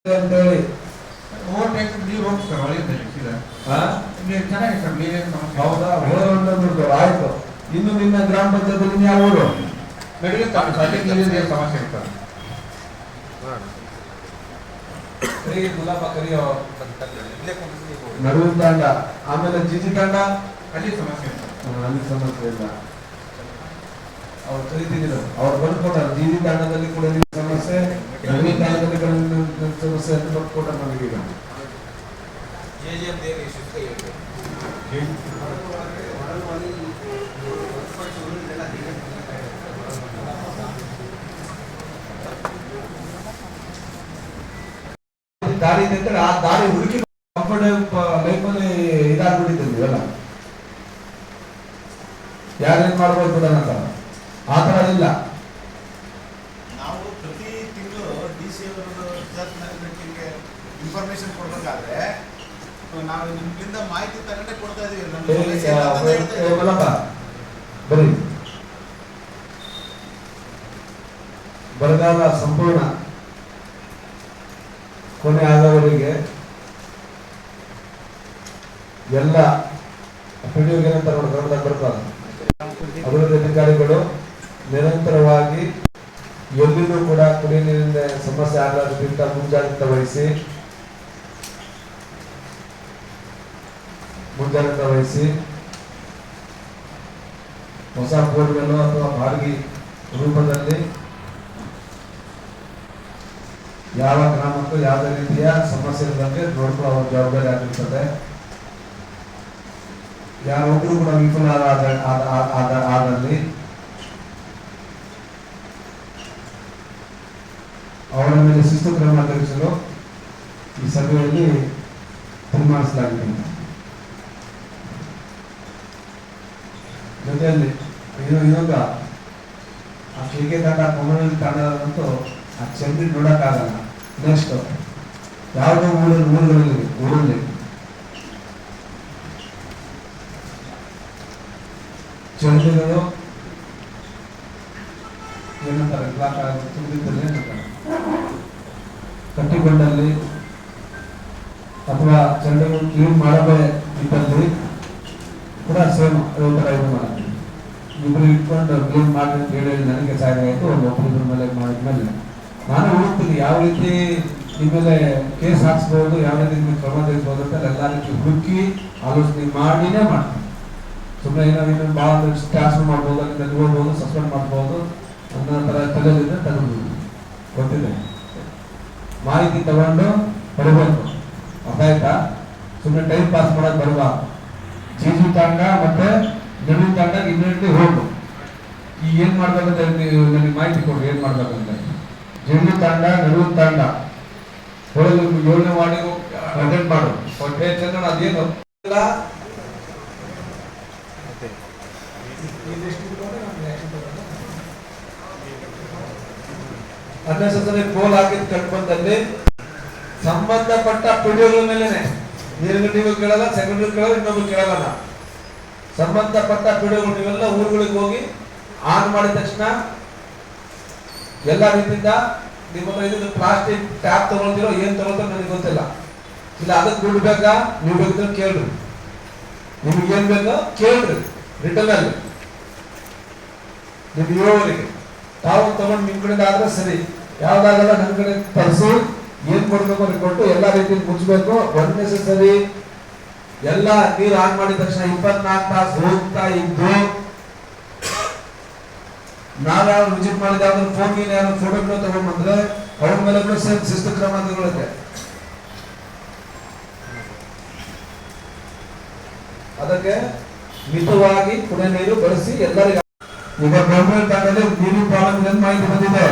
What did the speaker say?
ಅಂತ ಹೇಳಿ ಓವರ್ಟೇಕ್ ನೀವು ಹೋಗಿ ಸರ್ ಒಳ್ಳೆಯದು ನೀವು ಚೆನ್ನಾಗಿ ಸರ್ ನೀವೇನು ಸಮಸ್ಯೆ ಹೌದಾ ಓವರ್ ಆಯ್ತು. ಇನ್ನು ನಿನ್ನ ಗ್ರಾಮ ಪಂಚಾಯತ್ ಯಾವ ಊರು ನಡೆಯುತ್ತೆ ಅಲ್ಲಿ ನೀರಿನ ಸಮಸ್ಯೆ ಇರ್ತದೆ. ಗುಲಾಬ ಕರಿಯೋ ನಡುವಿನ ತಾಂಡ, ಆಮೇಲೆ ಜಿಜಿ ತಾಂಡ ಅಲ್ಲಿ ಸಮಸ್ಯೆ ಇರ್ತದೆ. ಅಲ್ಲಿ ಸಮಸ್ಯೆ ಇಲ್ಲ. ಅವ್ರು ಕರಿತಿದ್ರು ಅವ್ರು ಬರ್ಕೊಟ್ಟಾರೆ. ಜಿಜಿ ತಾಂಡದಲ್ಲಿ ಕೂಡ ಸಮಸ್ಯೆ, ನಡುವಿನ ತಾಂಡದಲ್ಲಿ ಸಮಸ್ಯೆ ಅಂತ ಬರ್ಕೊಟ್ಟಾರೆ ನಮಗೀಗ. ದಾರಿ ಇದೆ, ಆ ದಾರಿ ಹುಡುಕಿ ಕಂಫರ್ಟೇಬಲ್ ಲೈಫಲ್ಲಿ ಇದಾಗ್ಬಿಟ್ಟಿದ್ದೀವಿ ಅಲ್ಲ. ಯಾರೇನ್ ಮಾಡ್ಬೋದು ಬಿಡೋಣ ಆ ತರ ಇಲ್ಲ. ನಾವು ಪ್ರತಿ ತಿಂಗಳು DC ಇನ್ಫಾರ್ಮೇಶನ್ ಕೊಡ್ಬೇಕಾದ್ರೆ ನಾವು ನಿಮ್ಮಿಂದ ಮಾಹಿತಿ ತಗೊಂಡೇ ಕೊಡ್ತಾ ಇದೀವಿ. ಬರೀ ಬರಗಾಲ ಸಂಪೂರ್ಣ ಕೊನೆ ಆದವರಿಗೆ ಎಲ್ಲ ಬರ್ತಾರೆ. ಅಭಿವೃದ್ಧಿ ಅಧಿಕಾರಿಗಳು ನಿರಂತರವಾಗಿ ಎಲ್ಲಿನೂ ಕೂಡ ಕುಡಿಯ ನೀರಿನ ಸಮಸ್ಯೆ ಆಗಲಾರದಂತ ಮುಂಜಾಗ್ರತೆ ವಹಿಸಿ ಹೊಸ ಬೋರ್ಗಳು ಅಥವಾ ಬಾಡಿಗೆ ರೂಪದಲ್ಲಿ ಯಾವ ಗ್ರಾಮಕ್ಕೂ ಯಾವುದೇ ರೀತಿಯ ಸಮಸ್ಯೆ ಬಗ್ಗೆ ನೋಡ್ಕೊಳ್ಳೋ ಜವಾಬ್ದಾರಿ ಆಗಿರ್ತದೆ. ಯಾರೊಬ್ಬರು ಕೂಡ ವಿಫಲ ಆದಲ್ಲಿ ಅವರ ಮೇಲೆ ಶಿಸ್ತು ಕ್ರಮ ಜರುಗಿಸಲು ಈ ಸಭೆಯಲ್ಲಿ ತೀರ್ಮಾನಿಸಲಾಗಿದೆ. ಜೊತೆಯಲ್ಲಿ ಇನ್ನೊಂದು ಆ ಕೆಗೆ ತಾಂಡ ಕೊಮರಳ್ಳಿ ತಾಂಡದಂತೂ ಆ ಚಂದ್ರಿ ನೋಡಕ್ಕಾಗಲ್ಲ. ನೆಕ್ಸ್ಟ್ ಯಾವುದೋ ಊರಲ್ಲಿ ಚಂದ್ರಿಗಳು ಏನಂತಾರೆ ಕಟ್ಟಿಕೊಂಡಲ್ಲಿ ಅಥವಾ ಚಂದ್ರಗಳು ಕ್ಲೀನ್ ಮಾಡಬೇ ಇದ್ದಲ್ಲಿ ಕೂಡ ಸೇಮ್ ತರ ಇದು ಮಾಡ್ತೀವಿ. ಇಬ್ರು ಇಟ್ಕೊಂಡು ಕ್ಲೀನ್ ಮಾಡಿ ಅಂತ ಹೇಳಿ ನನಗೆ ಸಾಕಾಯಿತು. ಒಬ್ಬರಿಬ್ಬರ ಮೇಲೆ ಮಾಡಿದ್ಮೇಲೆ ನಾನು ಹುಡುಕ್ತೀನಿ ಯಾವ ರೀತಿ ನಿಮ್ಮೇಲೆ ಕೇಸ್ ಹಾಕ್ಸ್ಬೋದು, ಯಾವ ರೀತಿ ನಿಮ್ಗೆ ಕ್ರಮ ತೆಗೆಸ್ಬೋದು ಅಂತ ಎಲ್ಲ ರೀತಿ ಹುಡುಕಿ ಆಲೋಚನೆ ಮಾಡಿನೇ ಮಾಡ್ತೀನಿ. ಸುಮ್ಮನೆ ಏನಾದ್ರು ಭಾಳ ಟ್ರಾನ್ಸ್ಫರ್ ಮಾಡ್ಬೋದು, ಅಲ್ಲಿ ತಗೋಬೋದು, ಸಸ್ಪೆಂಡ್ ಮಾಡ್ಬೋದು ಅನ್ನೋ ಥರ ತಲೆದಿದ್ರೆ ತಗೋಬೋದು. ಗೊತ್ತಿದೆ, ಮಾಹಿತಿ ತಗೊಂಡು ಬರಬೇಕು. ಅರ್ಥ ಆಯ್ತಾ? ಸುಮ್ಮನೆ ಟೈಮ್ ಪಾಸ್ ಮಾಡೋದು ಬರಬಾರ್ದು. ಜಿಜಿ ತಾಂಡ ಮತ್ತೆ ನಡುವಿನ ತಾಂಡ ಇಮ್ಮಿಡಿಯೇಟ್ಲಿ ಹೋಗು. ಈ ಏನ್ ಮಾಡ್ಬೇಕಂತ ನನಗೆ ಮಾಹಿತಿ ಕೊಡ್ರಿ, ಏನ್ ಮಾಡ್ಬೇಕಂತ. ಜಿಜಿ ತಾಂಡ ನಡುವಿನ ತಾಂಡ ಹೊರಗೆ 7ನೇ ವಾರ್ಡಿಗೆ ಅಟೆಂಡ್ ಮಾಡು. ಚಂದ್ರ ಅದೇನು ಅನ್ನೆಸರಿ ಪೋಲ್ ಹಾಕಿದ ಕಟ್ಬಂದಲ್ಲಿ ಸಂಬಂಧಪಟ್ಟ ಪಿಡಿಒಗಳ ಮೇಲೆನೆ ನೀರುಗಟ್ಟಿಗೂ ಕೇಳಲ್ಲ, ಸೆಕ್ರೆಟರಿ ಕೇಳಲ್ಲ, ಇನ್ನೊಬ್ರು ಕೇಳಲ್ಲ. ಸಂಬಂಧಪಟ್ಟ ಪಿಡಿಒಗಳು ನೀವೆಲ್ಲ ಊರುಗಳಿಗೆ ಹೋಗಿ ಆನ್ ಮಾಡಿದ ತಕ್ಷಣ ಎಲ್ಲ ರೀತಿಯಿಂದ ನಿಮ್ಮ ಇದು ಪ್ಲಾಸ್ಟಿಕ್ ಟ್ಯಾಪ್ ತಗೊಳ್ತಿರೋ ಏನ್ ತಗೊಳ್ತಾರೋ ನನಗೆ ಗೊತ್ತಿಲ್ಲ. ಇಲ್ಲ ಅದಕ್ಕೆ ದುಡ್ಡು ಬೇಕಾ, ನೀವು ಬೇಕಾದ್ರೆ ಕೇಳ್ರಿ, ನಿಮ್ಗೆ ಏನ್ ಬೇಕೋ ಕೇಳ್ರಿ. ರಿಟರ್ನ್ ಅಲ್ಲಿ ನಿಮ್ಗೆ ಇರೋವರೆಗೆ ತಾವು ತಗೊಂಡು ನಿಮ್ ಕಡೆ ಆದ್ರೆ ಸರಿ, ಯಾವ್ದಾಗಲ್ಲ ನನ್ನ ಕಡೆ ತರಿಸಿ ಏನ್ ಕೊಡ್ಬೇಕು ಅದಕ್ಕೆ ಕೊಟ್ಟು ಎಲ್ಲ ರೀತಿಯಲ್ಲಿ ಮುಚ್ಚಬೇಕು. ಅನ್ನೆಸೆಸರಿ ಎಲ್ಲ ನೀರು ಆನ್ ಮಾಡಿದ ತಕ್ಷಣ 24 ತಾಸು ಹೋಗ್ತಾ ಇದ್ದು ನಾವ್ಯಾವ ವಿಸಿಟ್ ಮಾಡಿದ ಯಾವ್ದಾದ್ರು ಫೋನ್ ಯಾರು ಫೋಟೋಗಳು ತಗೊಂಡ್ ಬಂದ್ರೆ ಅವ್ರ ಮೇಲೆ ಸೇಮ್ ಶಿಸ್ತು ಕ್ರಮ ತಗೊಳುತ್ತೆ. ಅದಕ್ಕೆ ಮಿತವಾಗಿ ಕುಡಿಯ ನೀರು ಬಳಸಿ ಎಲ್ಲರಿಗೂ. ಈಗ ಗೌರ್ಮೆಂಟ್ ತಾಂಡದಲ್ಲಿ ನೀರಿನ ಪ್ರಾಬ್ಲಮ್ ಮಾಹಿತಿ ಬಂದಿದೆ.